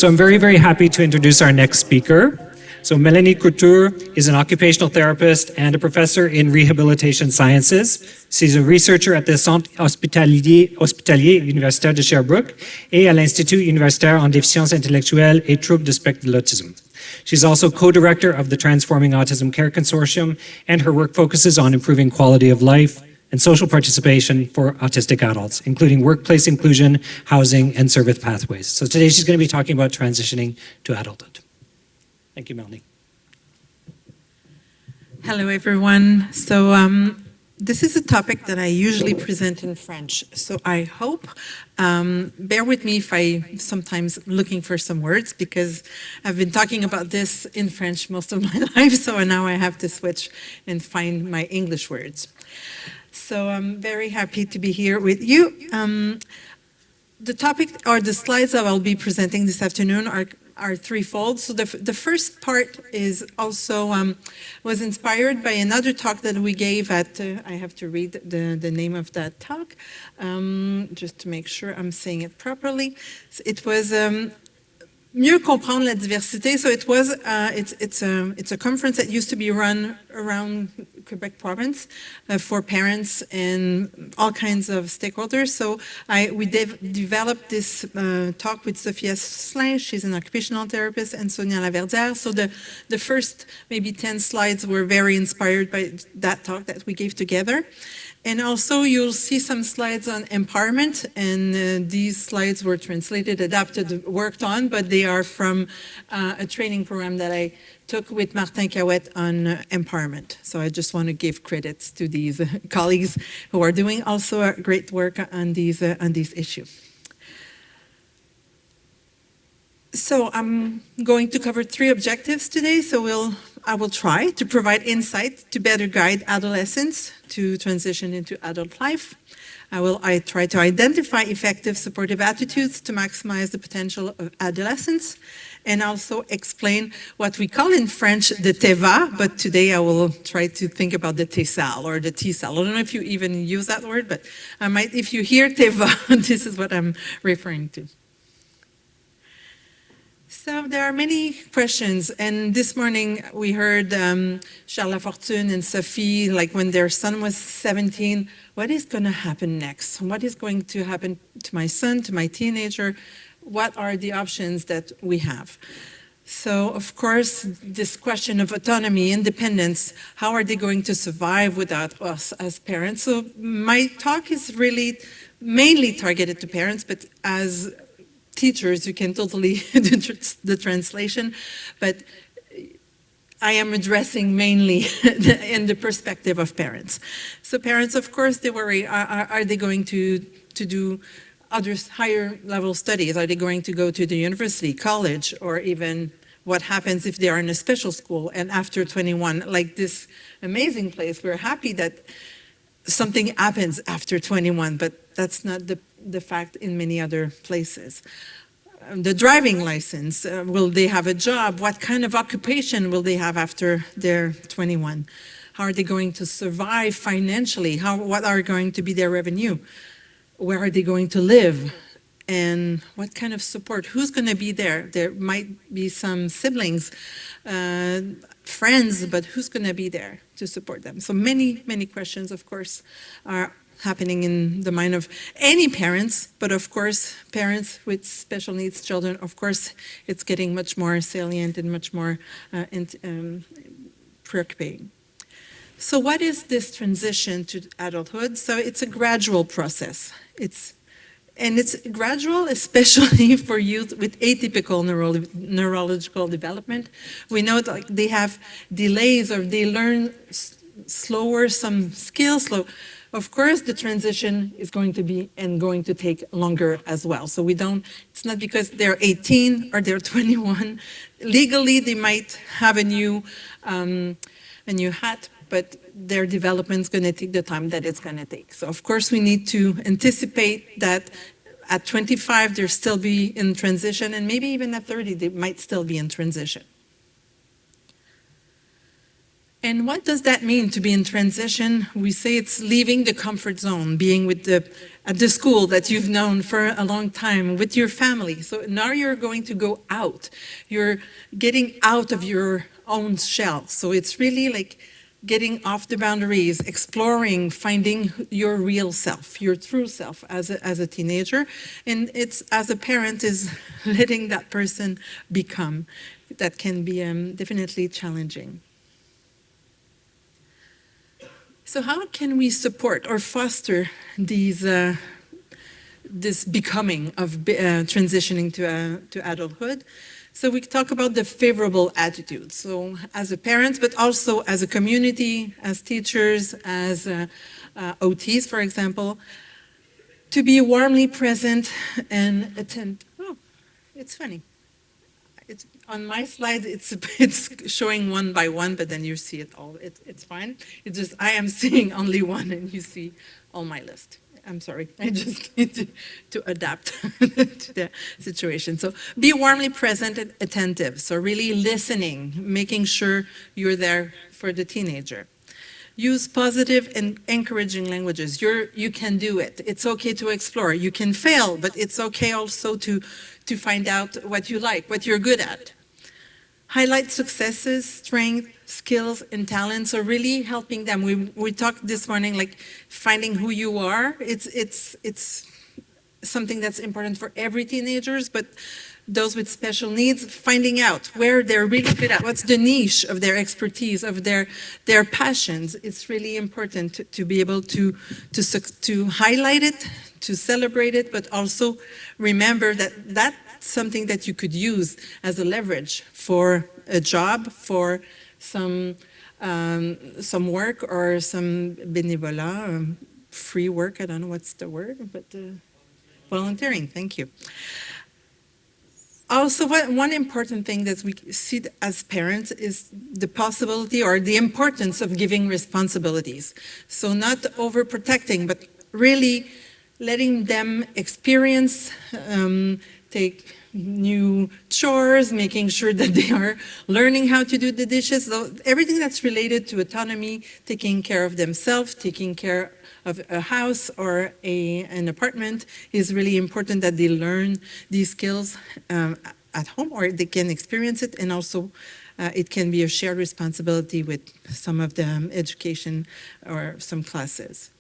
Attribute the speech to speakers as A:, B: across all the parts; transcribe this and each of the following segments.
A: So I'm very, very happy to introduce our next speaker. So Mélanie Couture is an occupational therapist and a professor in rehabilitation sciences. She's a researcher at the Centre hospitalier universitaire de Sherbrooke et à l'Institut universitaire en déficience intellectuelle et troubles du spectre de l'autisme. She's also co-director of the Transforming Autism Care Consortium, and her work focuses on improving quality of life and social participation for autistic adults, including workplace inclusion, housing, and service pathways. So today she's going to be talking about transitioning to adulthood. Thank you, Mélanie.
B: Hello, everyone. So this is a topic that I usually present in French. So I hope, bear with me if I sometimes looking for some words, because I've been talking about this in French most of my life, so now I have to switch and find my English words. So I'm very happy to be here with you. The topic or the slides that I'll be presenting this afternoon are threefold. So the first part is also was inspired by another talk that we gave at, I have to read the name of that talk, just to make sure I'm saying it properly. It was Mieux comprendre la diversité. So it was, it's a conference that used to be run around Quebec province for parents and all kinds of stakeholders. So we developed this talk with Sophia Slin, she's an occupational therapist, and Sonia Laverdière. So the first maybe 10 slides were very inspired by that talk that we gave together. And also you'll see some slides on empowerment, and these slides were translated, adapted, worked on, but they are from a training program that I took with Martin Cahouette on empowerment. So I just want to give credits to these colleagues who are doing also a great work on these issues. So I'm going to cover 3 objectives today. So I will try to provide insight to better guide adolescents to transition into adult life. I try to identify effective supportive attitudes to maximize the potential of adolescents, and also explain what we call in French the TEVA, but today I will try to think about the TESA or the TESA. I don't know if you even use that word, but I might, if you hear TEVA, this is what I'm referring to. So there are many questions, and this morning we heard Charles Lafortune and Sophie, like when their son was 17, what is going to happen next? What is going to happen to my son, to my teenager? What are the options that we have? So, of course, this question of autonomy, independence, how are they going to survive without us as parents? So my talk is really mainly targeted to parents, but as teachers, you can totally do the translation, but I am addressing mainly in the perspective of parents. So parents, of course, they worry, are they going to do other higher level studies? Are they going to go to the university, college, or even what happens if they are in a special school and after 21, like this amazing place? We're happy that something happens after 21, but that's not the fact in many other places. The driving license, will they have a job? What kind of occupation will they have after they're 21? How are they going to survive financially? What are going to be their revenue? Where are they going to live? And what kind of support? Who's going to be there? There might be some siblings, friends, but who's going to be there to support them? So many, many questions, of course, are happening in the mind of any parents, but of course, parents with special needs children, of course, it's getting much more salient and much more preoccupying. So what is this transition to adulthood? So it's a gradual process. It's gradual, especially for youth with atypical neurological development. We know that they have delays or they learn slower some skills. Of course, the transition is going to take longer as well. So it's not because they're 18 or they're 21. Legally, they might have a new hat, but their development is going to take the time that it's going to take. So of course, we need to anticipate that at 25, they'll still be in transition, and maybe even at 30, they might still be in transition. And what does that mean to be in transition? We say it's leaving the comfort zone, being with at the school that you've known for a long time, with your family. So now you're going to go out. You're getting out of your own shell. So it's really like getting off the boundaries, exploring, finding your real self, your true self as a teenager. And it's, as a parent, is letting that person become. That can be definitely challenging. So how can we support or foster these, this becoming of transitioning to adulthood? So we talk about the favorable attitude. So as a parent, but also as a community, as teachers, as OTs, for example, to be warmly present and attend. Oh, it's funny. It's on my slide. It's showing one by one, but then you see it all. It's fine. It's just I am seeing only one, and you see all my list. I'm sorry. I just need to adapt to the situation. So be warmly present and attentive. So really listening, making sure you're there for the teenager. Use positive and encouraging languages. You can do it. It's okay to explore. You can fail, but it's okay also to find out what you like, what you're good at. Highlight successes, strengths, skills, and talents. So really helping them. We talked this morning, like finding who you are. It's something that's important for every teenagers, but those with special needs, finding out where they're really good at, what's the niche of their expertise, of their passions. It's really important to be able to highlight it, to celebrate it, but also remember that that's something that you could use as a leverage for a job, for some work or some bénévolat, free work, I don't know what's the word, but volunteering, thank you. Also, one important thing that we see as parents is the possibility or the importance of giving responsibilities. So not overprotecting, but really letting them experience, take new chores, making sure that they are learning how to do the dishes, so everything that's related to autonomy, taking care of themselves, taking care of a house or an apartment is really important, that they learn these skills at home, or they can experience it, and also it can be a shared responsibility with some of the education or some classes.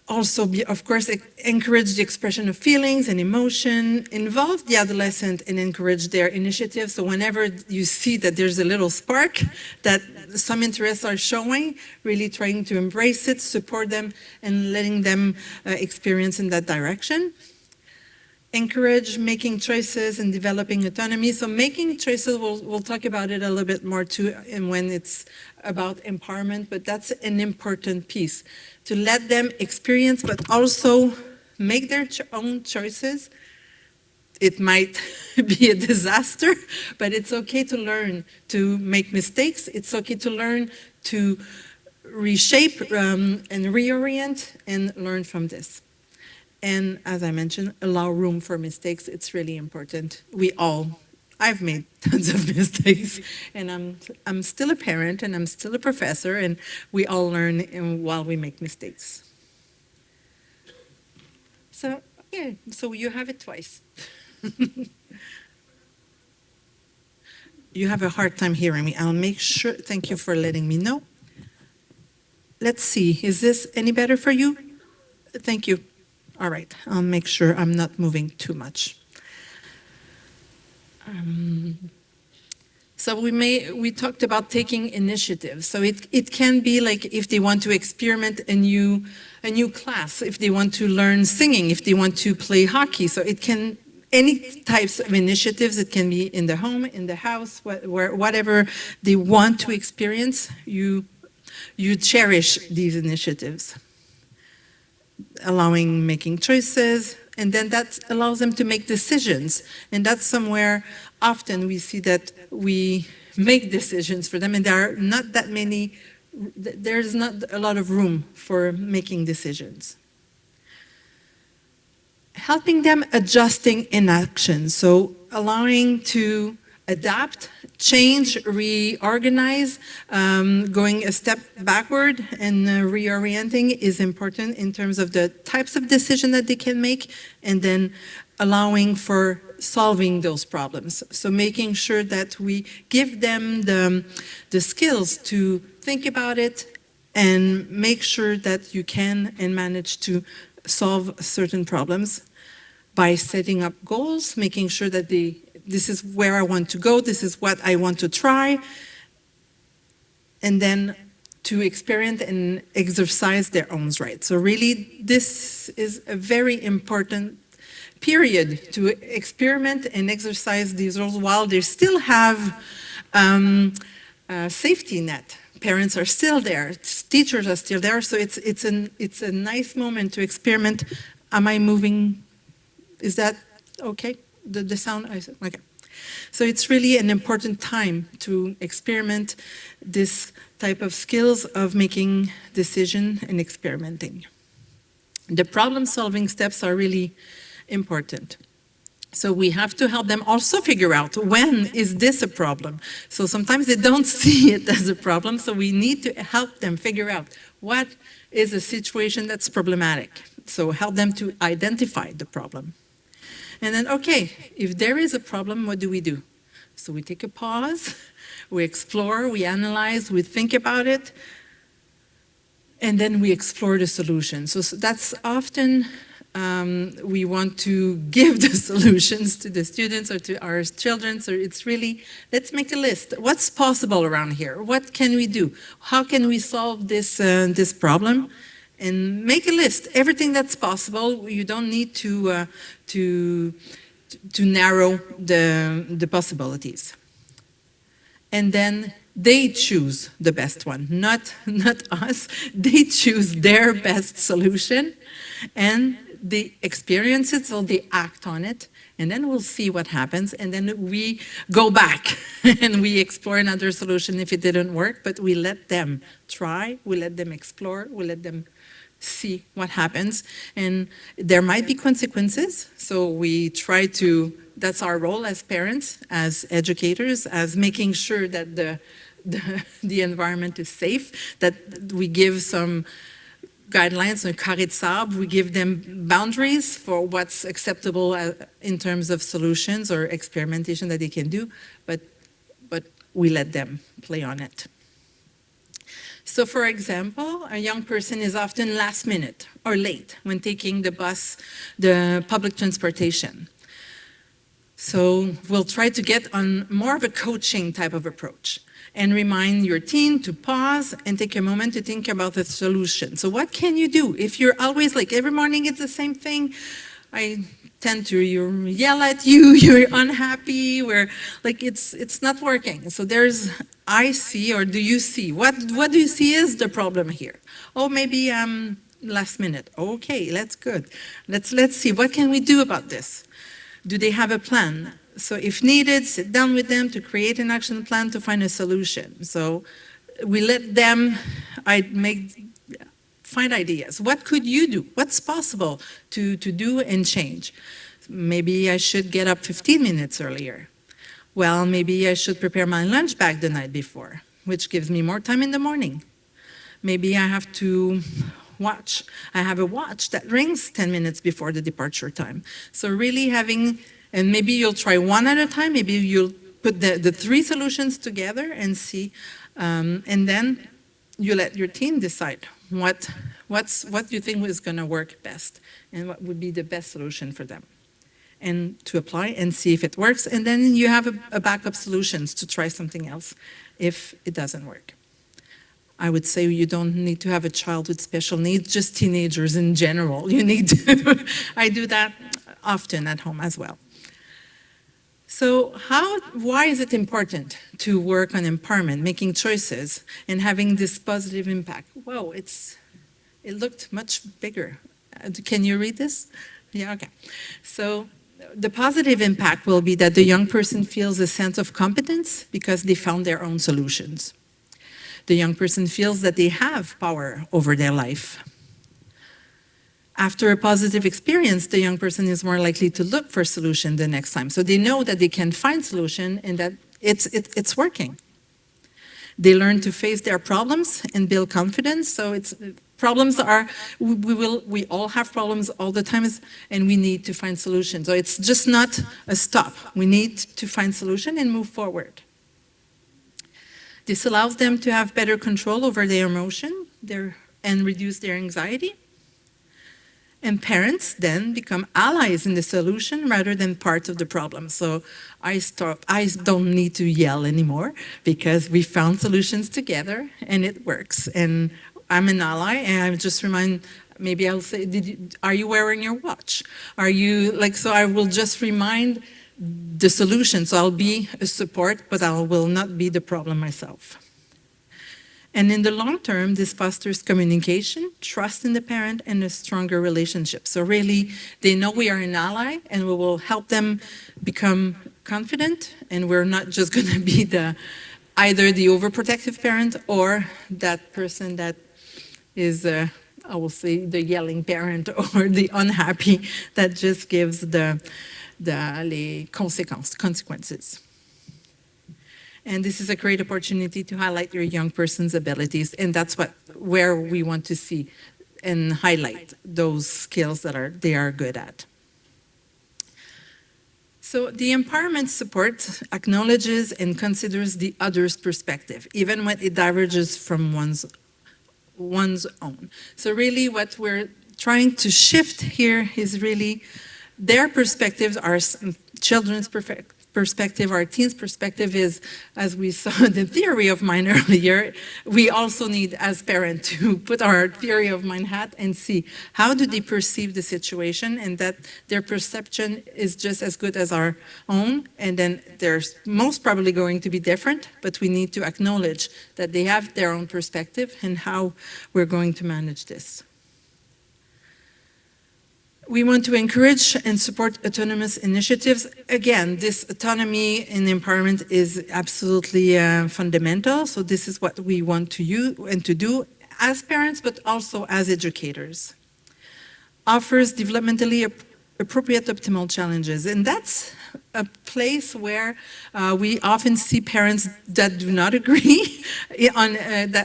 B: Also, of course, encourage the expression of feelings and emotion, involve the adolescent and encourage their initiative. So whenever you see that there's a little spark, that some interests are showing, really trying to embrace it, support them, and letting them experience in that direction. Encourage making choices and developing autonomy. So making choices, we'll talk about it a little bit more too, and when it's about empowerment, but that's an important piece, to let them experience, but also make their own choices. It might be a disaster, but it's okay to learn to make mistakes. It's okay to learn to reshape and reorient and learn from this. And as I mentioned, allow room for mistakes. It's really important. I've made tons of mistakes, and I'm still a parent, and I'm still a professor, and we all learn while we make mistakes. So, yeah, so you have it twice. You have a hard time hearing me. I'll make sure, thank you for letting me know. Let's see, is this any better for you? Thank you. All right, I'll make sure I'm not moving too much. So we talked about taking initiative. So it can be like if they want to experiment a new class, if they want to learn singing, if they want to play hockey. So it can, any types of initiatives. It can be in the home, in the house, whatever they want to experience. You cherish these initiatives, allowing making choices, and then that allows them to make decisions. And that's somewhere often we see that we make decisions for them, and there are not that many, there's not a lot of room for making decisions. Helping them adjusting in action, so allowing to adapt, change, reorganize, going a step backward and reorienting is important in terms of the types of decision that they can make, and then allowing for solving those problems. So making sure that we give them the skills to think about it and make sure that you can and manage to solve certain problems by setting up goals, making sure that this is where I want to go, this is what I want to try, and then to experiment and exercise their own rights. So really, this is a very important period to experiment and exercise these rules while they still have a safety net. Parents are still there, teachers are still there, so it's a nice moment to experiment. Am I moving? Is that okay? The sound? Okay. So it's really an important time to experiment this type of skills of making decision and experimenting. The problem-solving steps are really important. So we have to help them also figure out, when is this a problem? So sometimes they don't see it as a problem, so we need to help them figure out what is a situation that's problematic. So help them to identify the problem. And then, okay, if there is a problem, what do we do? So we take a pause, we explore, we analyze, we think about it, and then we explore the solution. So that's often we want to give the solutions to the students or to our children. So it's really, let's make a list. What's possible around here? What can we do? How can we solve this problem? And make a list, everything that's possible. You don't need to narrow the possibilities. And then they choose the best one, not us. They choose their best solution, and they experience it, so they act on it, and then we'll see what happens, and then we go back and we explore another solution if it didn't work, but we let them try, we let them explore, we let them see what happens, and there might be consequences, so we try to, that's our role as parents, as educators, as making sure that the environment is safe, that we give some guidelines, un carré de sable, we give them boundaries for what's acceptable in terms of solutions or experimentation that they can do, but we let them play on it. So for example, a young person is often last minute or late when taking the bus, the public transportation. So we'll try to get on more of a coaching type of approach and remind your teen to pause and take a moment to think about the solution. So what can you do? If you're always like, every morning it's the same thing, I tend to yell at you, you're unhappy, we're like, it's not working. So there's, I see, or do you see? What do you see is the problem here? Oh, maybe last minute. Okay, that's good. Let's see, what can we do about this? Do they have a plan? So if needed, sit down with them to create an action plan to find a solution. So we let them find ideas. What could you do? What's possible to do and change? Maybe I should get up 15 minutes earlier. Well, maybe I should prepare my lunch bag the night before, which gives me more time in the morning. Maybe I have to watch. I have a watch that rings 10 minutes before the departure time. So really having, and maybe you'll try one at a time, maybe you'll put the three solutions together and see, and then you let your team decide what you think is going to work best and what would be the best solution for them, and to apply and see if it works, and then you have a backup solutions to try something else if it doesn't work. I would say you don't need to have a child with special needs, just teenagers in general. You need to, I do that often at home as well. So why is it important to work on empowerment, making choices, and having this positive impact? Whoa, it looked much bigger. Can you read this? Yeah, okay. So the positive impact will be that the young person feels a sense of competence because they found their own solutions. The young person feels that they have power over their life. After a positive experience, the young person is more likely to look for solution the next time. So they know that they can find solution and that it's working. They learn to face their problems and build confidence. So problems are, we all have problems all the time, and we need to find solutions. So it's just not a stop. We need to find solution and move forward. This allows them to have better control over their emotion and reduce their anxiety. And parents then become allies in the solution rather than part of the problem. So I don't need to yell anymore because we found solutions together and it works. And I'm an ally, and I just remind, maybe I'll say, are you wearing your watch? So I will just remind the solution. So I'll be a support, but I will not be the problem myself. And in the long term, this fosters communication, trust in the parent, and a stronger relationship. So really, they know we are an ally, and we will help them become confident, and we're not just going to be either the overprotective parent or that person that is, I will say, the yelling parent or the unhappy that just gives les consequences. And this is a great opportunity to highlight your young person's abilities, and that's where we want to see and highlight those skills that they are good at. So the empowerment support acknowledges and considers the other's perspective, even when it diverges from one's own. So really what we're trying to shift here is really their perspectives, our children's perspective, our teens' perspective is, as we saw the theory of mind earlier, we also need, as parents, to put our theory of mind hat and see how do they perceive the situation, and that their perception is just as good as our own, and then they're most probably going to be different, but we need to acknowledge that they have their own perspective and how we're going to manage this. We want to encourage and support autonomous initiatives. Again, this autonomy and empowerment is absolutely fundamental. So this is what we want to use and to do as parents, but also as educators. Offers developmentally appropriate optimal challenges. And that's a place where we often see parents that do not agree on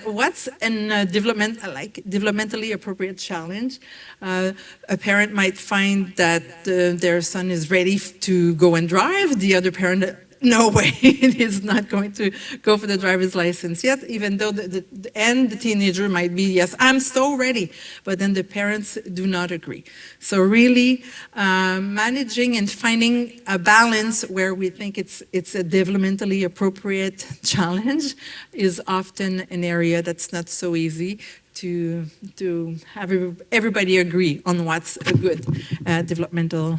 B: what's a developmentally appropriate challenge. A parent might find that their son is ready to go and drive. The other parent, no way, is not going to go for the driver's license yet, even though the teenager might be, yes, I'm so ready, but then the parents do not agree. So really managing and finding a balance where we think it's a developmentally appropriate challenge is often an area that's not so easy to have everybody agree on what's a good developmental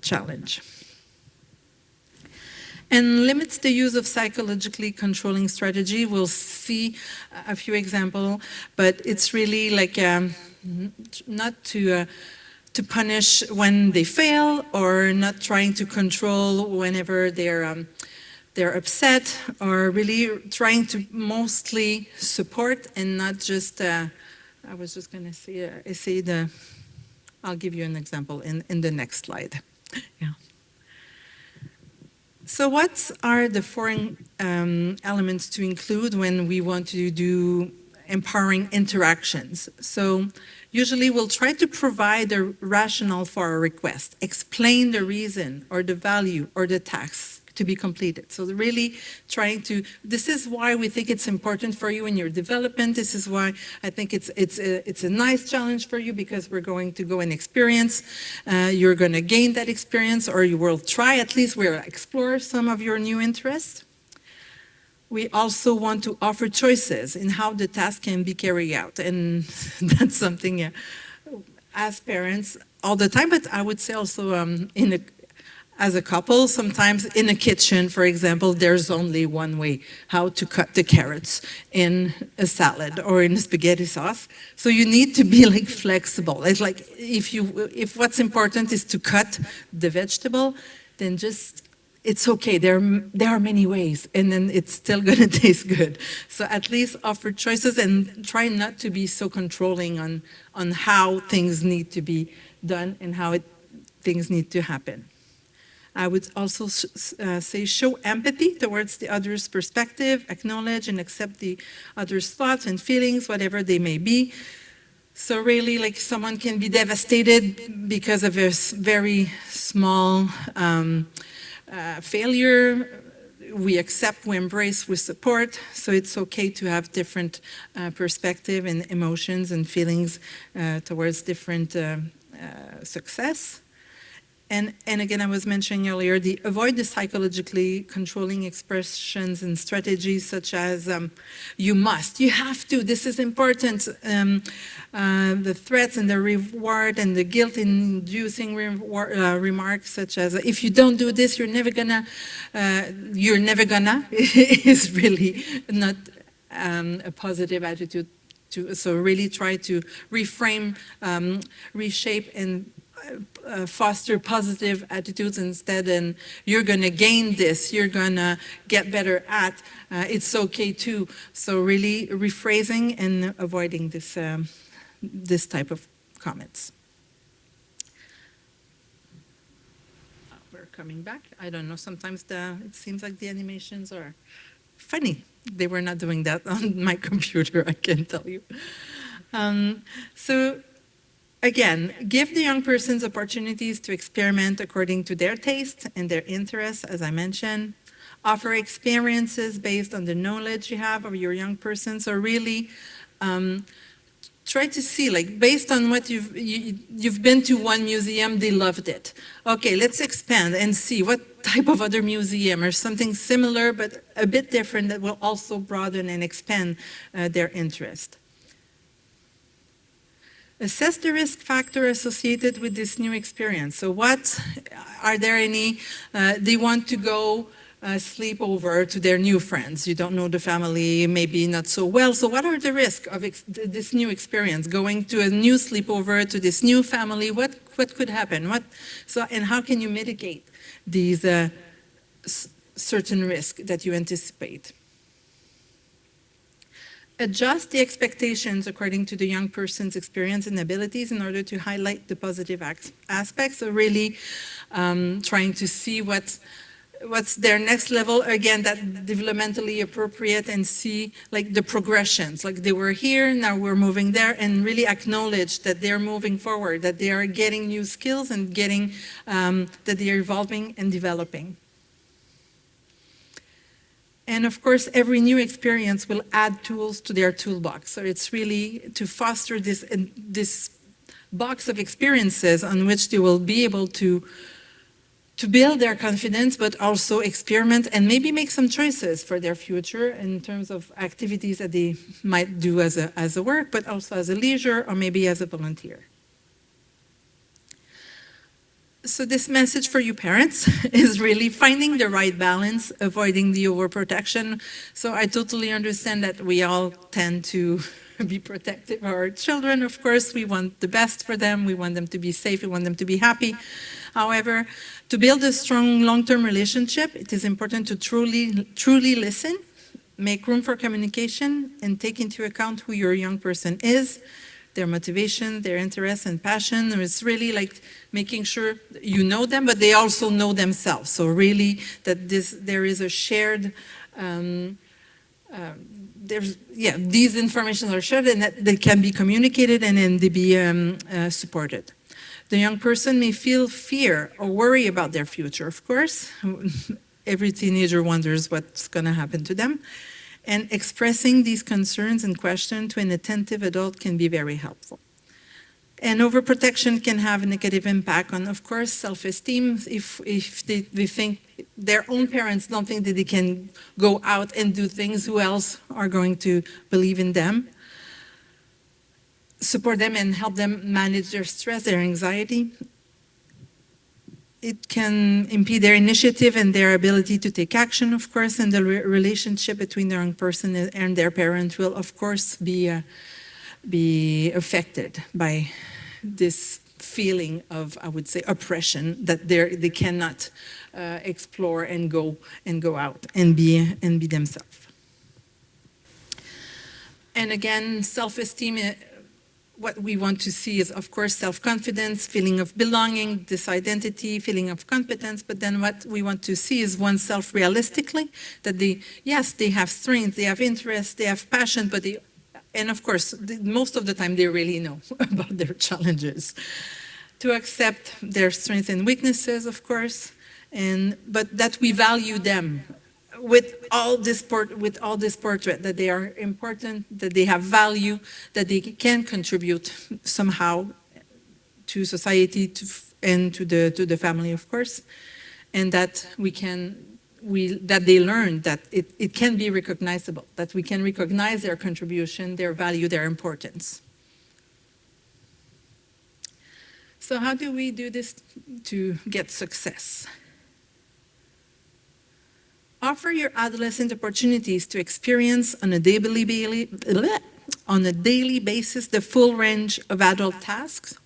B: challenge. And limits the use of psychologically controlling strategy. We'll see a few examples, but it's really like not to punish when they fail, or not trying to control whenever they're upset, or really trying to mostly support and not just. I was just going to say I'll give you an example in the next slide. Yeah. So what are the foreign elements to include when we want to do empowering interactions? So usually we'll try to provide a rationale for our request, explain the reason or the value or the task to be completed. So really trying to, this is why we think it's important for you in your development. This is why I think it's a nice challenge for you, because we're going to go and experience. You're going to gain that experience, or you will try, at least we'll explore some of your new interests. We also want to offer choices in how the task can be carried out. And that's something as parents all the time, but I would say also as a couple, sometimes in a kitchen, for example, there's only one way how to cut the carrots in a salad or in a spaghetti sauce. So you need to be like flexible. It's like if what's important is to cut the vegetable, then just it's okay, there are many ways, and then it's still going to taste good. So at least offer choices and try not to be so controlling on how things need to be done and how things need to happen. I would also say show empathy towards the other's perspective, acknowledge and accept the other's thoughts and feelings, whatever they may be. So really, like, someone can be devastated because of a very small failure. We accept, we embrace, we support. So it's okay to have different perspective and emotions and feelings towards different success. And again, I was mentioning earlier, avoid the psychologically controlling expressions and strategies such as you must, you have to, this is important. The threats and the reward and the guilt-inducing remarks such as if you don't do this, you're never gonna is really not a positive attitude. So really try to reframe, reshape, and foster positive attitudes instead, and you're going to gain this, you're going to get better at, it's okay too. So really rephrasing and avoiding this, this type of comments. We're coming back. I don't know, sometimes it seems like the animations are funny. They were not doing that on my computer, I can tell you. So again, give the young persons opportunities to experiment according to their taste and their interests, as I mentioned. Offer experiences based on the knowledge you have of your young person. So really try to see, like, based on what you've been to one museum, they loved it. Okay, let's expand and see what type of other museum or something similar but a bit different that will also broaden and expand their interest. Assess the risk factor associated with this new experience. So what, are there any, they want to go sleep over to their new friends. You don't know the family, maybe not so well. So what are the risks of this new experience? Going to a new sleepover to this new family, what could happen? And how can you mitigate these certain risks that you anticipate? Adjust the expectations according to the young person's experience and abilities in order to highlight the positive aspects. So really trying to see what's their next level, again, that developmentally appropriate, and see like the progressions, like they were here, now we're moving there, and really acknowledge that they're moving forward, that they are getting new skills and getting, that they are evolving and developing. And of course, every new experience will add tools to their toolbox. So it's really to foster this box of experiences on which they will be able to build their confidence, but also experiment and maybe make some choices for their future in terms of activities that they might do as a work, but also as a leisure or maybe as a volunteer. So this message for you parents is really finding the right balance, avoiding the overprotection. So I totally understand that we all tend to be protective of our children. Of course, we want the best for them. We want them to be safe. We want them to be happy. However, to build a strong long-term relationship, it is important to truly listen, make room for communication, and take into account who your young person is, their motivation, their interests and passion. It's really like making sure you know them, but they also know themselves. So really that there is a shared, these information are shared and that they can be communicated and then they be supported. The young person may feel fear or worry about their future, of course. Every teenager wonders what's going to happen to them. And expressing these concerns and questions to an attentive adult can be very helpful. And overprotection can have a negative impact on, of course, self-esteem. If they think their own parents don't think that they can go out and do things, who else are going to believe in them? Support them and help them manage their stress, their anxiety. It can impede their initiative and their ability to take action, of course, and the relationship between the young person and their parent will, of course, be affected by this feeling of, I would say, oppression, that they cannot explore and go out and be themselves. And again, self-esteem, what we want to see is, of course, self-confidence, feeling of belonging, this identity, feeling of competence, but then what we want to see is oneself realistically, that yes, they have strength, they have interest, they have passion, but and of course, most of the time they really know about their challenges. To accept their strengths and weaknesses, of course, but that we value them with all this portrait, that they are important, that they have value, that they can contribute somehow to society and to the family, of course, and that that they learn that it can be recognizable, that we can recognize their contribution, their value, their importance. So how do we do this to get success? Offer your adolescent opportunities to experience on a daily basis the full range of adult tasks.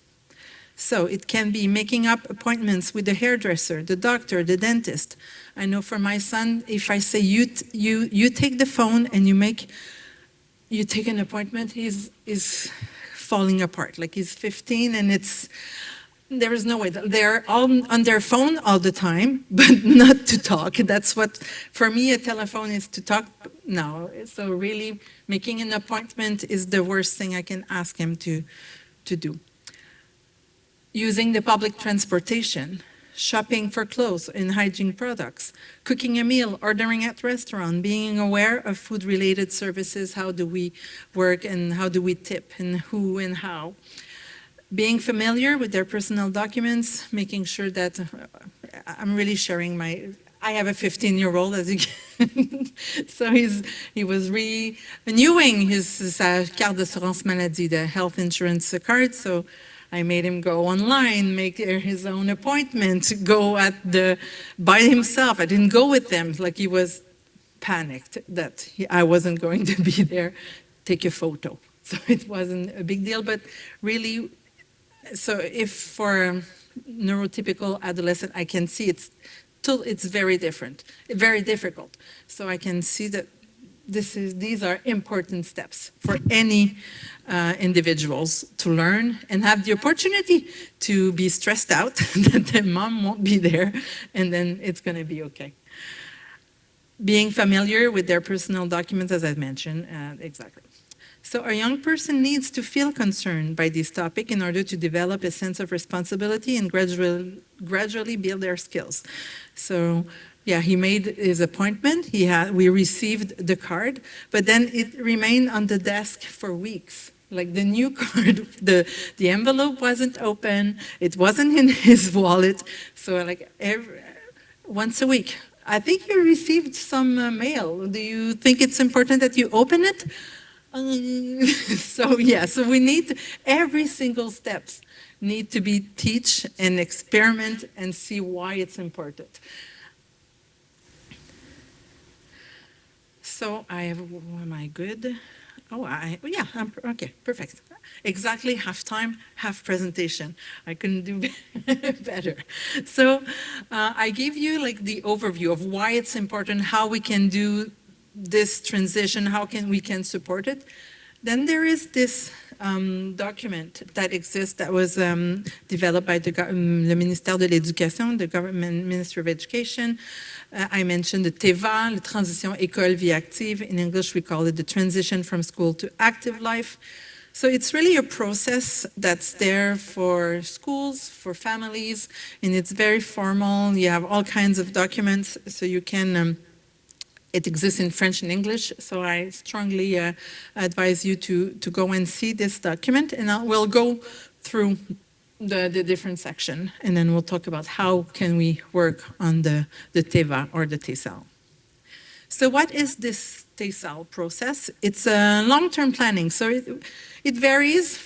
B: So it can be making up appointments with the hairdresser, the doctor, the dentist. I know for my son, if I say you take the phone and you take an appointment, he's falling apart. Like he's 15 and there is no way. They're all on their phone all the time, but not to talk. That's what, for me, a telephone is to talk now. So really, making an appointment is the worst thing I can ask him to do. Using the public transportation, shopping for clothes and hygiene products, cooking a meal, ordering at restaurant, being aware of food-related services, how do we work and how do we tip and who and how. Being familiar with their personal documents, making sure that I'm really sharing I have a 15-year-old, as you can. So he was renewing his carte d'assurance maladie, the health insurance card. So I made him go online, make his own appointment, go by himself. I didn't go with them, like he was panicked that I wasn't going to be there, take a photo. So it wasn't a big deal, but really, so if for a neurotypical adolescent, I can see it's very different, very difficult. So I can see that these are important steps for any individuals to learn and have the opportunity to be stressed out that their mom won't be there, and then it's going to be okay. Being familiar with their personal documents, as I mentioned, exactly. So a young person needs to feel concerned by this topic in order to develop a sense of responsibility and gradually build their skills. So yeah, he made his appointment, we received the card, but then it remained on the desk for weeks. Like the new card, the envelope wasn't open, it wasn't in his wallet, so like once a week. I think you received some mail. Do you think it's important that you open it? So yeah, so we need every single steps need to be teach and experiment and see why it's important. So am I good? Yeah, okay, perfect. Exactly half time, half presentation. I couldn't do better. So I gave you like the overview of why it's important, how we can do this transition, how we can support it. Then there is this document that exists that was developed by le ministère de l'Éducation, the government Ministry of Education. I mentioned the TEVA, the Transition École-Vie Active. In English, we call it the transition from school to active life. So it's really a process that's there for schools, for families, and it's very formal. You have all kinds of documents, so you can it exists in French and English, so I strongly advise you to go and see this document, and we'll go through the different section, and then we'll talk about how can we work on the TEVA or the TESAL. So what is this TESAL process? It's a long-term planning, so it varies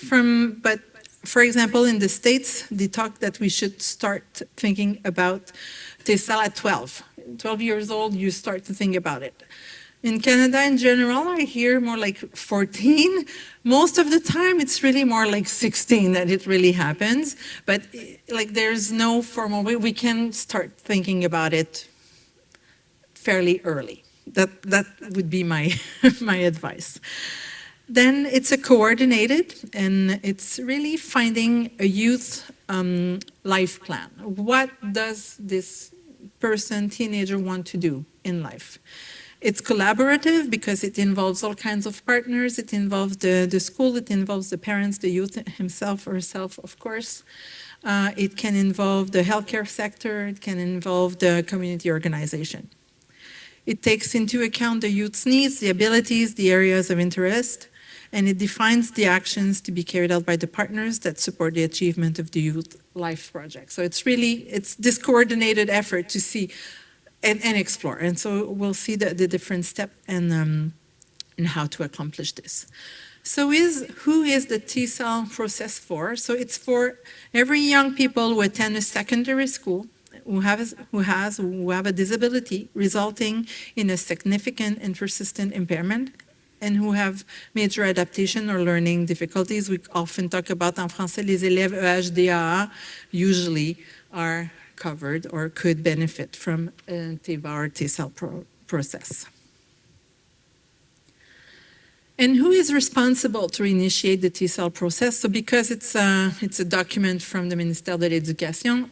B: but for example, in the States, they talk that we should start thinking about TESAL at 12 years old, you start to think about it. In Canada, in general, I hear more like 14. Most of the time, it's really more like 16 that it really happens. But like, there's no formal way. We can start thinking about it fairly early. That would be my my advice. Then it's a coordinated, and it's really finding a youth life plan. What does this person, teenager, want to do in life? It's collaborative because it involves all kinds of partners. It involves the school, it involves the parents, the youth himself or herself, of course. It can involve the healthcare sector, it can involve the community organization. It takes into account the youth's needs, the abilities, the areas of interest, and it defines the actions to be carried out by the partners that support the achievement of the youth life project. So it's this coordinated effort to see and explore. And so we'll see the different steps and how to accomplish this. So who is the TESA process for? So it's for every young people who attend a secondary school who have a disability resulting in a significant and persistent impairment and who have major adaptation or learning difficulties. We often talk about, en français, les élèves IU-DI-TSA usually are covered or could benefit from a TEVA or TESA process. And who is responsible to initiate the TESA process? So because it's a document from the Ministère de l'Éducation,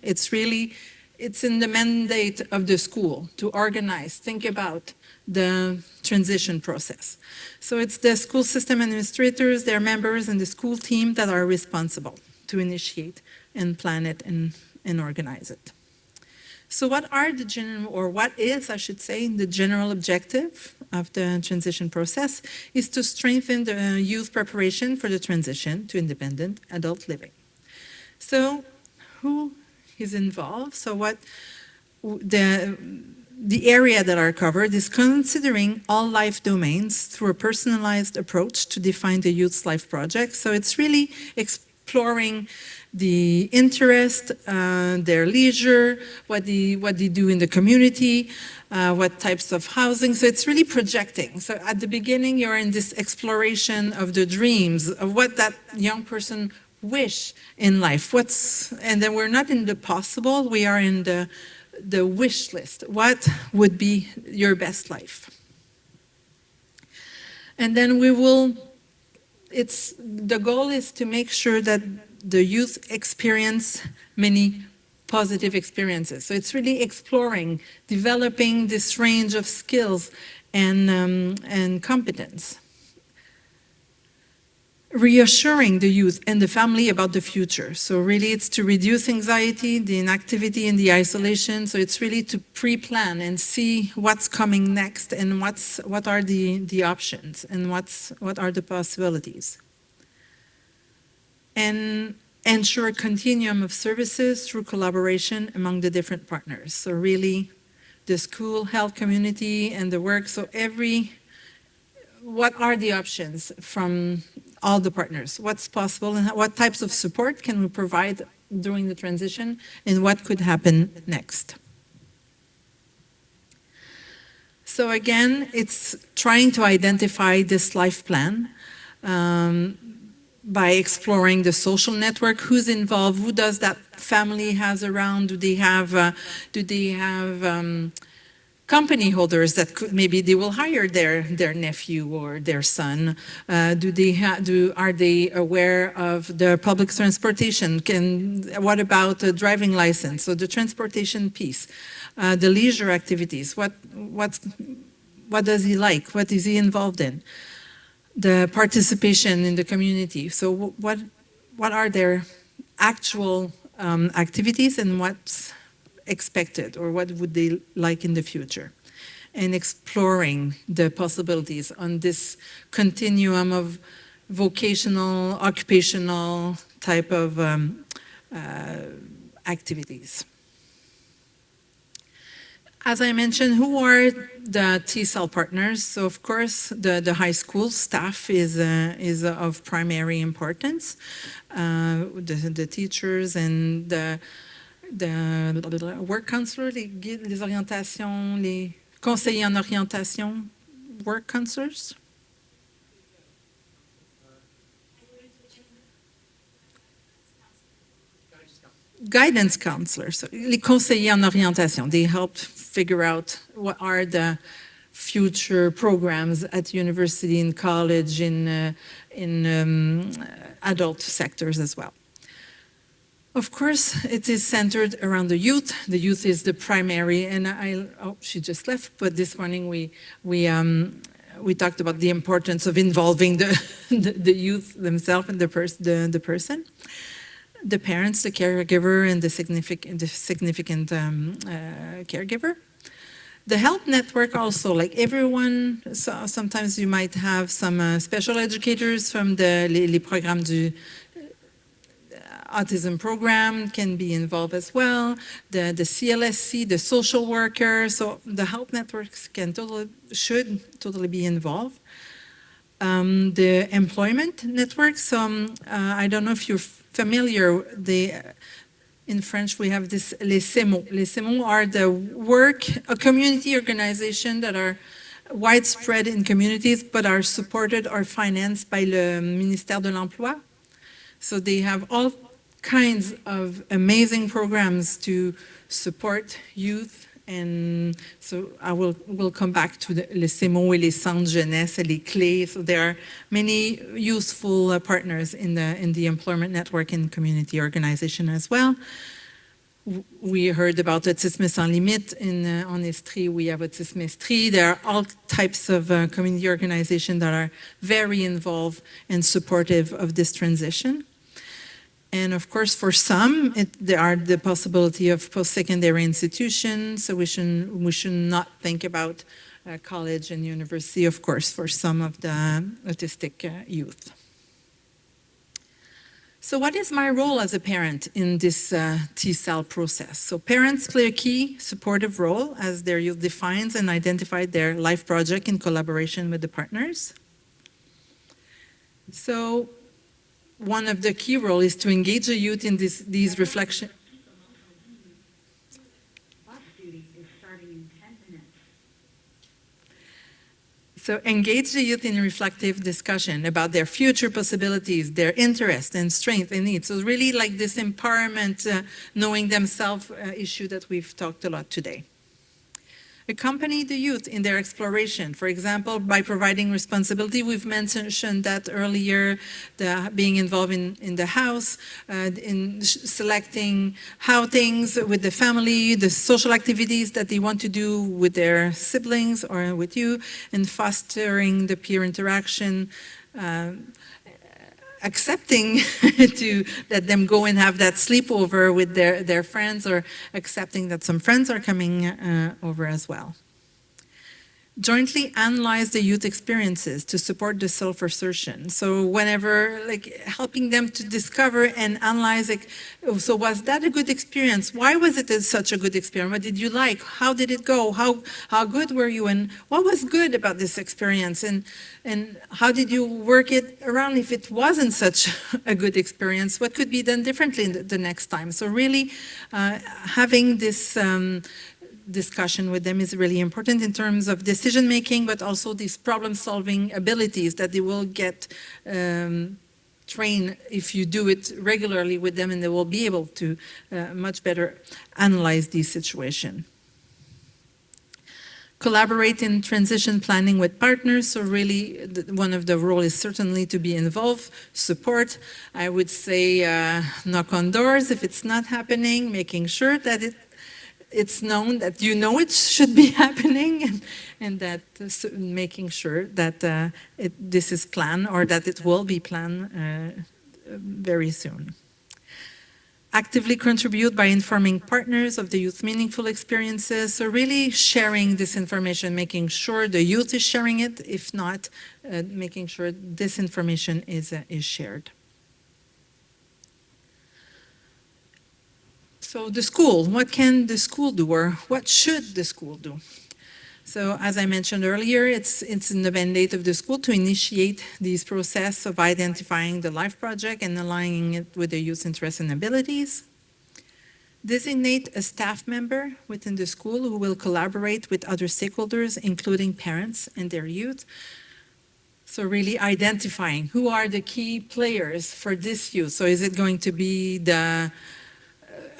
B: it's in the mandate of the school to organize, think about the transition process. So it's the school system administrators, their members, and the school team that are responsible to initiate and plan it and organize it. So what is, I should say, the general objective of the transition process is to strengthen the youth preparation for the transition to independent adult living. So who is involved? So what the area that are covered is considering all life domains through a personalized approach to define the youth's life project. So it's really exploring the interest, their leisure, what they do in the community, what types of housing. So it's really projecting. So at the beginning, you're in this exploration of the dreams of what that young person wish in life. And then we're not in the possible, we are in the wish list. What would be your best life? And then the goal is to make sure that the youth experience many positive experiences. So it's really exploring, developing this range of skills and competence. Reassuring the youth and the family about the future. So really it's to reduce anxiety, the inactivity and the isolation. So it's really to pre-plan and see what's coming next and what are the options and what are the possibilities. And ensure a continuum of services through collaboration among the different partners. So really the school, health, community, and the work. So what are the options from all the partners? What's possible and what types of support can we provide during the transition and what could happen next? So again, it's trying to identify this life plan by exploring the social network, who's involved, who does that family has around, do they have company holders that maybe they will hire their nephew or their son? Are they aware of the public transportation? What about the driving license? So the transportation piece, the leisure activities. What does he like? What is he involved in? The participation in the community. So what are their actual activities and what's expected, or what would they like in the future? And exploring the possibilities on this continuum of vocational, occupational type of activities. As I mentioned, who are the TESA partners? So of course, the high school staff is of primary importance. The teachers and the work counselor, les orientations, les conseillers en orientation. work counselors? Guidance counselors, les conseillers en orientation. They help figure out what are the future programs at university and college in adult sectors as well. Of course, it is centered around the youth. The youth is the primary, and she just left, but this morning we talked about the importance of involving the youth themselves and the person. The parents, the caregiver, and the significant caregiver. The health network also, like everyone, so sometimes you might have some special educators from les programmes du autism program can be involved as well. The CLSC, the social worker, so the health networks should totally be involved. The employment network, so I don't know if you're familiar, in French we have this les CEMO. Les CEMO are a community organization that are widespread in communities but are supported or financed by le ministère de l'Emploi. So they have all kinds of amazing programs to support youth. And so we'll come back to les CEMO et les centres jeunesse et les clés. So there are many useful partners in the employment network and community organization as well. We heard about Autisme Sans Limite on Estrie. We have Autisme Estrie. There are all types of community organizations that are very involved and supportive of this transition. And of course, for some, there are the possibility of post-secondary institutions, so we should not think about college and university, of course, for some of the autistic youth. So what is my role as a parent in this TESAL process? So parents play a key supportive role as their youth defines and identifies their life project in collaboration with the partners. So one of the key roles is to engage the youth in these reflections. So engage the youth in reflective discussion about their future possibilities, their interests and strengths and needs. So really like this empowerment, knowing themselves issue that we've talked a lot today. Accompany the youth in their exploration, for example, by providing responsibility. We've mentioned that earlier, being involved in the house, in selecting how things with the family, the social activities that they want to do with their siblings or with you, and fostering the peer interaction, accepting to let them go and have that sleepover with their friends, or accepting that some friends are coming over as well. Jointly analyze the youth experiences to support the self-assertion. So whenever, like, helping them to discover and analyze, like, oh, so was that a good experience? Why was it such a good experience? What did you like? How did it go? How good were you? And what was good about this experience? And how did you work it around if it wasn't such a good experience? What could be done differently the next time? So really having this discussion with them is really important in terms of decision making, but also these problem solving abilities that they will get trained if you do it regularly with them, and they will be able to much better analyze these situations. Collaborate in transition planning with partners. So really one of the roles is certainly to be involved, support. I would say knock on doors if it's not happening, making sure that it's known that you know it should be happening, and that making sure that this is planned, or that it will be planned very soon. Actively contribute by informing partners of the youth's meaningful experiences. So really sharing this information, making sure the youth is sharing it. If not, making sure this information is shared. So the school, what can the school do, or what should the school do? So as I mentioned earlier, it's in the mandate of the school to initiate this process of identifying the life project and aligning it with the youth's interests and abilities. Designate a staff member within the school who will collaborate with other stakeholders, including parents and their youth. So really identifying who are the key players for this youth. So is it going to be a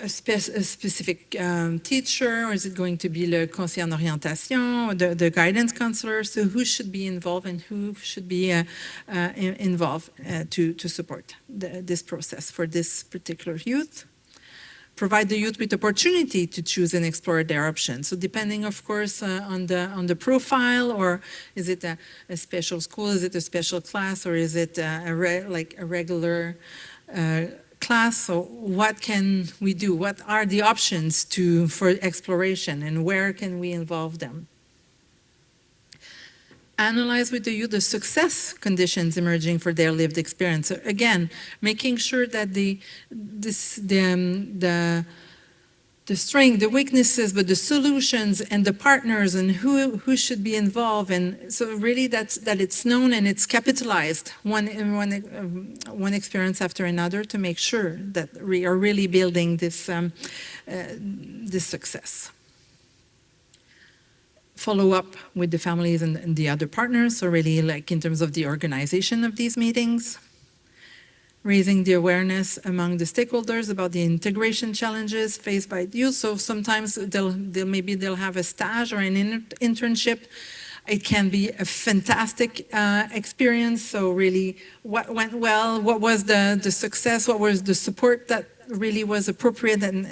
B: specific teacher, or is it going to be le conseiller en orientation, the guidance counselor? So who should be involved and who should be involved to support this process for this particular youth? Provide the youth with opportunity to choose and explore their options. So depending, of course, on the profile, or is it a special school, is it a special class, or is it like a regular class? So what can we do? What are the options for exploration, and where can we involve them? Analyze with the youth the success conditions emerging for their lived experience. So again, making sure that the strength, the weaknesses, but the solutions and the partners and who should be involved. And so really that it's known and it's capitalized one experience after another to make sure that we are really building this success. Follow up with the families and the other partners, so really like in terms of the organization of these meetings, raising the awareness among the stakeholders about the integration challenges faced by youth. So sometimes maybe they'll have a stage or an internship. It can be a fantastic experience. So really, what went well? What was the success? What was the support that really was appropriate and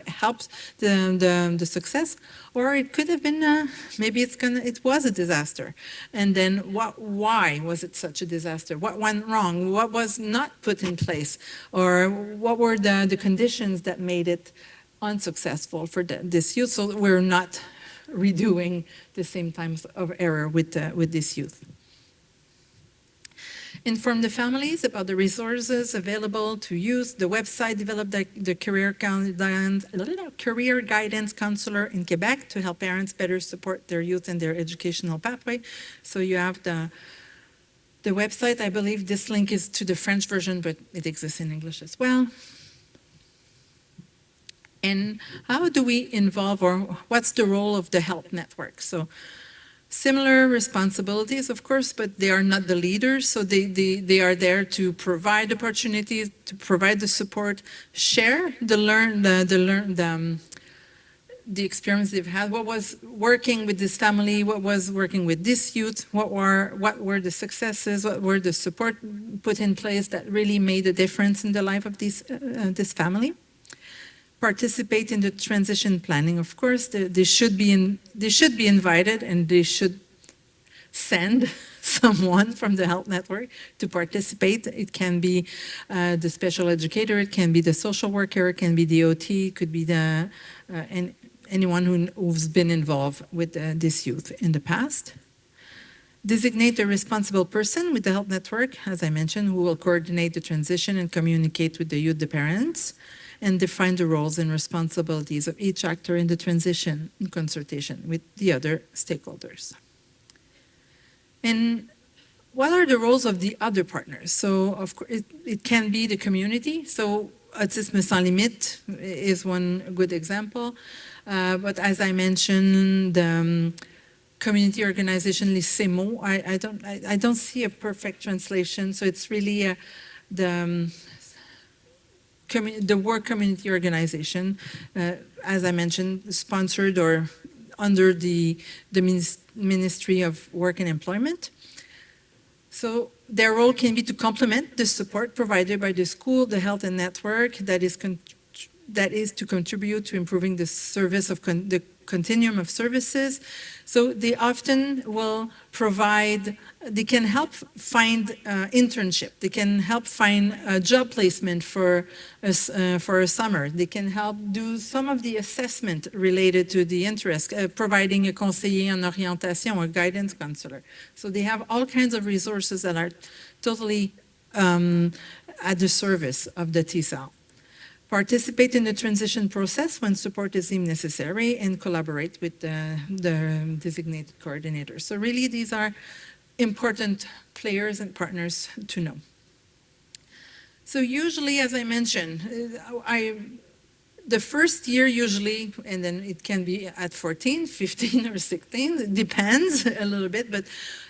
B: helped the success? Or it could have been maybe it was a disaster, and then why was it such a disaster? What went wrong? What was not put in place? Or what were the conditions that made it unsuccessful for this youth? So we're not redoing the same types of error with this youth. Inform the families about the resources available to use. The website developed the career guidance counselor in Quebec to help parents better support their youth and their educational pathway. So you have the website. I believe this link is to the French version, but it exists in English as well. And how do we involve, or what's the role of the health network? So similar responsibilities, of course, but they are not the leaders. So they are there to provide opportunities, to provide the support, share the experience they've had. What was working with this family? What was working with this youth? What were the successes? What were the support put in place that really made a difference in the life of this family? Participate in the transition planning. Of course, they should be invited, and they should send someone from the health network to participate. It can be the special educator, it can be the social worker, it can be the OT, it could be anyone who's been involved with this youth in the past. Designate a responsible person with the health network, as I mentioned, who will coordinate the transition and communicate with the youth, the parents, and define the roles and responsibilities of each actor in the transition in consultation with the other stakeholders. And what are the roles of the other partners? So, of course, it can be the community. So, Autisme Sans Limites is one good example. But as I mentioned, the community organization, les CEMO, I don't see a perfect translation. So, it's really the work community organization, as I mentioned, sponsored or under the Ministry of Work and Employment. So their role can be to complement the support provided by the school, the health and network, that is to contribute to improving the service of the continuum of services. So they often will provide, they can help find internship, they can help find a job placement for a summer, they can help do some of the assessment related to the interest, providing a conseiller en orientation or guidance counselor. So they have all kinds of resources that are totally at the service of the TESA. Participate in the transition process when support is deemed necessary, and collaborate with the designated coordinators. So really, these are important players and partners to know. So usually, as I mentioned, the first year usually, and then it can be at 14, 15, or 16, it depends a little bit, but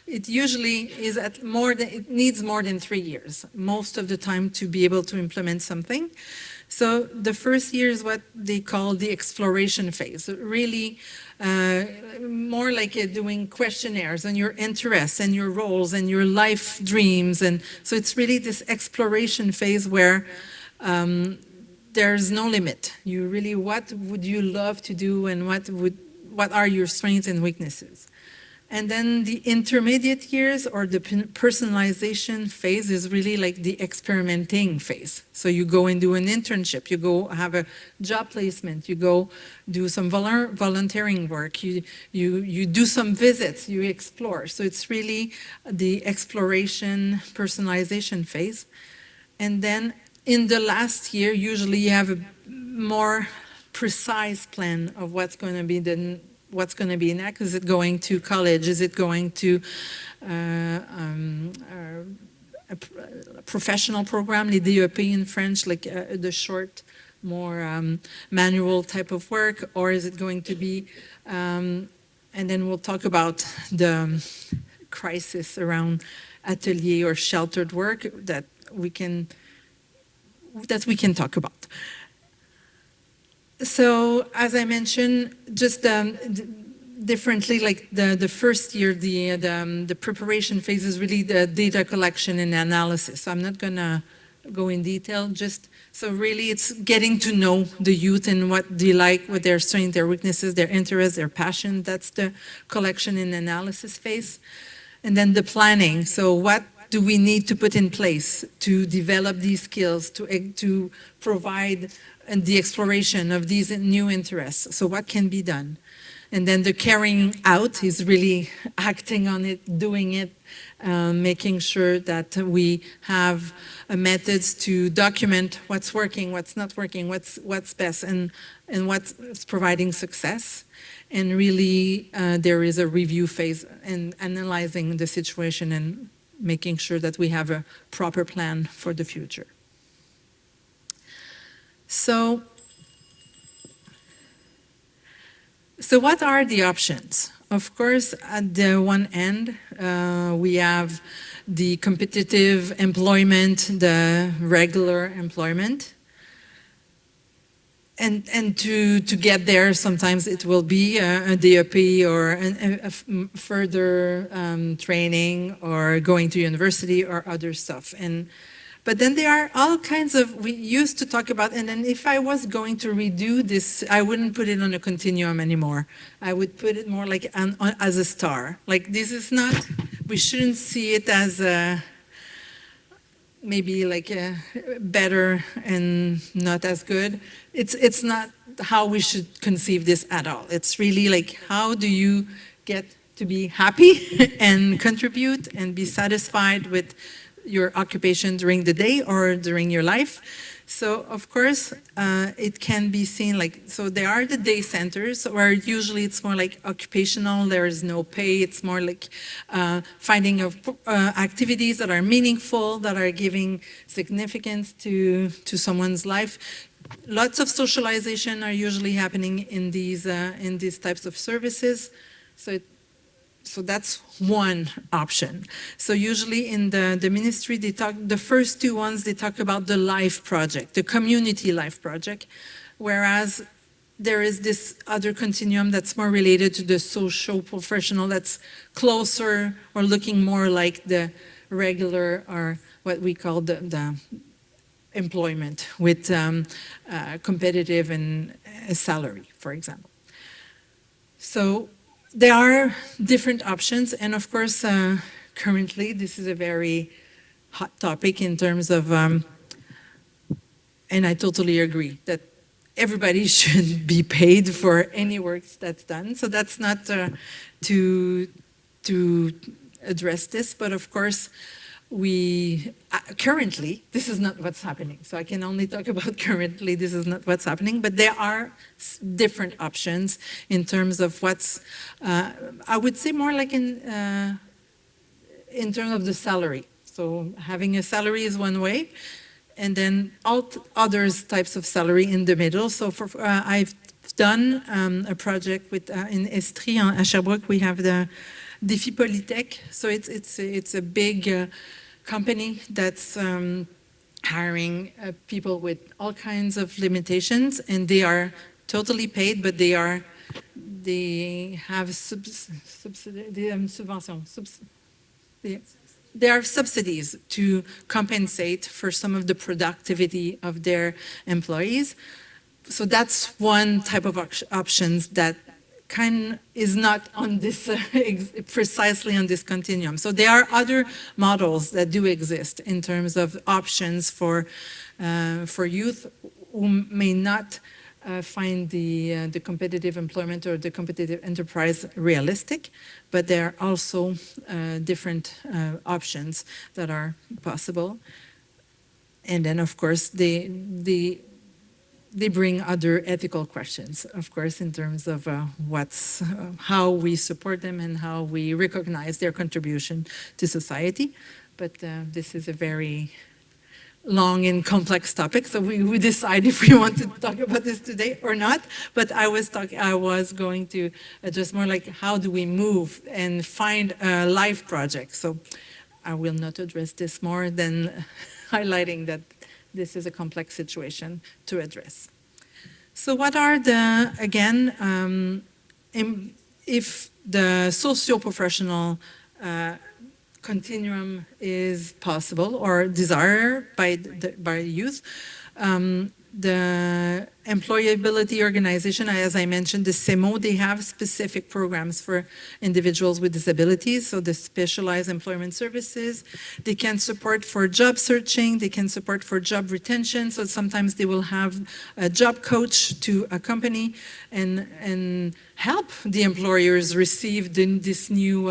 B: it usually is at it needs more than 3 years, most of the time, to be able to implement something. So the first year is what they call the exploration phase, really more like doing questionnaires on your interests and your roles and your life dreams. And so it's really this exploration phase where there's no limit. You really, what would you love to do, and what are your strengths and weaknesses? And then the intermediate years, or the personalization phase, is really like the experimenting phase. So you go and do an internship, you go have a job placement, you go do some volunteering work, you do some visits, you explore. So it's really the exploration, personalization phase. And then in the last year, usually you have a more precise plan of what's going to be next. Is it going to college? Is it going to a professional program, les DEP in French, like the short, more manual type of work? Or is it going to be, and then we'll talk about the crisis around atelier or sheltered work that we can talk about. So, as I mentioned, just differently, like the first year, the preparation phase is really the data collection and analysis. So I'm not gonna go in detail, just so really it's getting to know the youth and what they like, what their strengths, their weaknesses, their interests, their passion. That's the collection and analysis phase. And then the planning. So what do we need to put in place to develop these skills, to provide the exploration of these new interests? So what can be done? And then the carrying out is really acting on it, doing it, making sure that we have methods to document what's working, what's not working, what's best, and what's providing success. And really, there is a review phase and analyzing the situation and making sure that we have a proper plan for the future. So what are the options? Of course, at the one end, we have the competitive employment, the regular employment. And to get there, sometimes it will be a DEP or a further training or going to university or other stuff. But then there are all kinds of, we used to talk about, and then if I was going to redo this, I wouldn't put it on a continuum anymore. I would put it more like as a star. Like this is not, we shouldn't see it as maybe like better and not as good. It's not how we should conceive this at all. It's really like, how do you get to be happy and contribute and be satisfied with your occupation during the day or during your life? So of course, it can be seen like, so there are the day centers where usually it's more like occupational, there is no pay, it's more like finding of activities that are meaningful, that are giving significance to someone's life. Lots of socialization are usually happening in these types of services. So that's one option. So usually in the ministry, they talk, the first two ones, they talk about the life project, the community life project, whereas there is this other continuum that's more related to the social professional, that's closer or looking more like the regular, or what we call the employment with competitive and a salary, for example. So there are different options, and of course, currently this is a very hot topic in terms of, and I totally agree that everybody should be paid for any work that's done. So that's not to address this, but of course, we currently, this is not what's happening. So I can only talk about currently, this is not what's happening, but there are different options in terms of what's, I would say more like in terms of the salary. So having a salary is one way, and then all others types of salary in the middle. So I've done a project with in Estrie, at Sherbrooke. We have the Défi Polytech. So it's a big company that's hiring people with all kinds of limitations, and they are totally paid, but they have there are subsidies to compensate for some of the productivity of their employees. So that's one type of options that is not on this precisely on this continuum. So there are other models that do exist in terms of options for youth who may not find the competitive employment or the competitive enterprise realistic, but there are also different options that are possible. And then, of course, they bring other ethical questions, of course, in terms of how we support them and how we recognize their contribution to society. But this is a very long and complex topic, so we decide if we want to talk about this today or not. But I was going to just more like how do we move and find a life project. So I will not address this more than highlighting that this is a complex situation to address. So what are if the socio-professional continuum is possible or desired by youth, the employability organization, as I mentioned, the CEMO, they have specific programs for individuals with disabilities, so the specialized employment services. They can support for job searching, they can support for job retention, so sometimes they will have a job coach to accompany and help the employers receive this new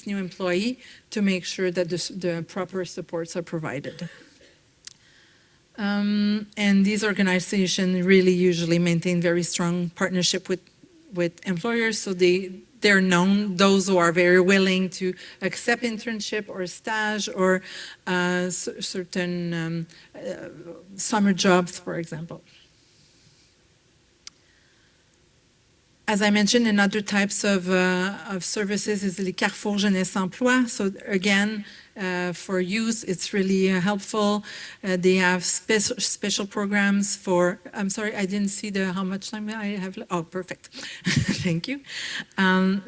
B: employee to make sure that the proper supports are provided. And these organizations really usually maintain very strong partnership with employers, so they're known, those who are very willing to accept internship or stage or certain summer jobs, for example. As I mentioned, in other types of services is the Carrefour Jeunesse Emploi. So again, for youth, it's really helpful. They have special programs for, I'm sorry, I didn't see how much time I have. Oh, perfect. Thank you.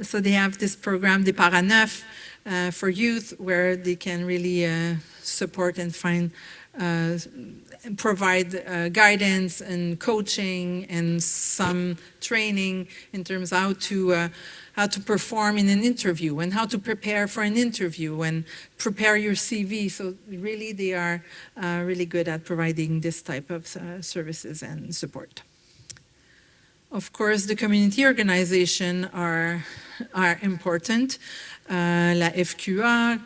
B: So they have this program, Des Paraneufs, for youth, where they can really support and provide guidance and coaching and some training in terms of how to perform in an interview and how to prepare for an interview and prepare your CV. So really they are really good at providing this type of services and support. Of course, the community organization are important. La FQA,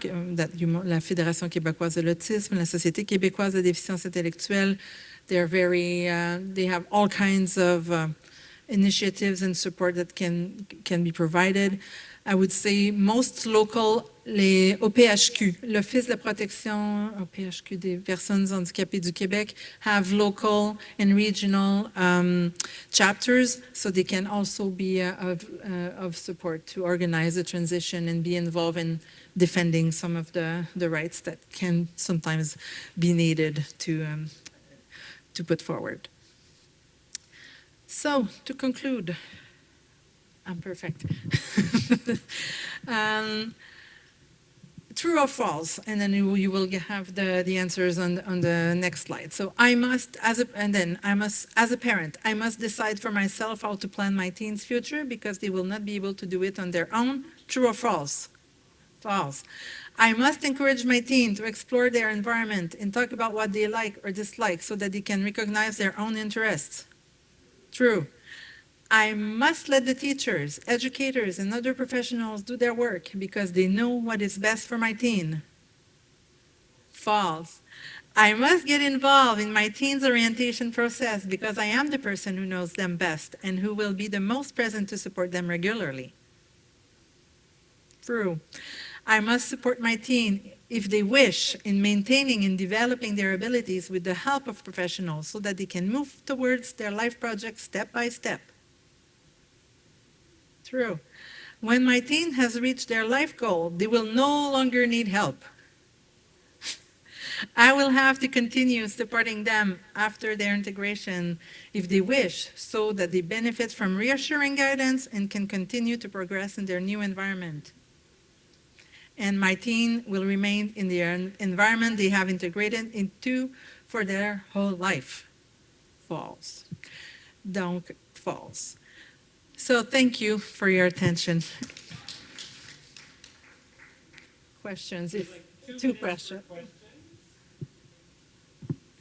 B: la Fédération québécoise de l'autisme, la Société québécoise de déficience intellectuelle, they have all kinds of initiatives and support that can be provided. I would say most local, les OPHQ, l'Office de la protection OPHQ des personnes handicapées du Québec, have local and regional chapters, so they can also be of support to organize the transition and be involved in defending some of the rights that can sometimes be needed to put forward. So, to conclude, I'm perfect. True or false, and then you will have the answers on the next slide. So I must, as a parent, I must decide for myself how to plan my teen's future because they will not be able to do it on their own. True or false? False. I must encourage my teen to explore their environment and talk about what they like or dislike so that they can recognize their own interests. True. I must let the teachers, educators, and other professionals do their work because they know what is best for my teen. False. I must get involved in my teen's orientation process because I am the person who knows them best and who will be the most present to support them regularly. True. I must support my teen if they wish in maintaining and developing their abilities with the help of professionals so that they can move towards their life projects step by step. True. When my teen has reached their life goal, they will no longer need help. I will have to continue supporting them after their integration if they wish, so that they benefit from reassuring guidance and can continue to progress in their new environment. And my teen will remain in the environment they have integrated into for their whole life. False. Donc, false. So thank you for your attention. Questions? Two questions.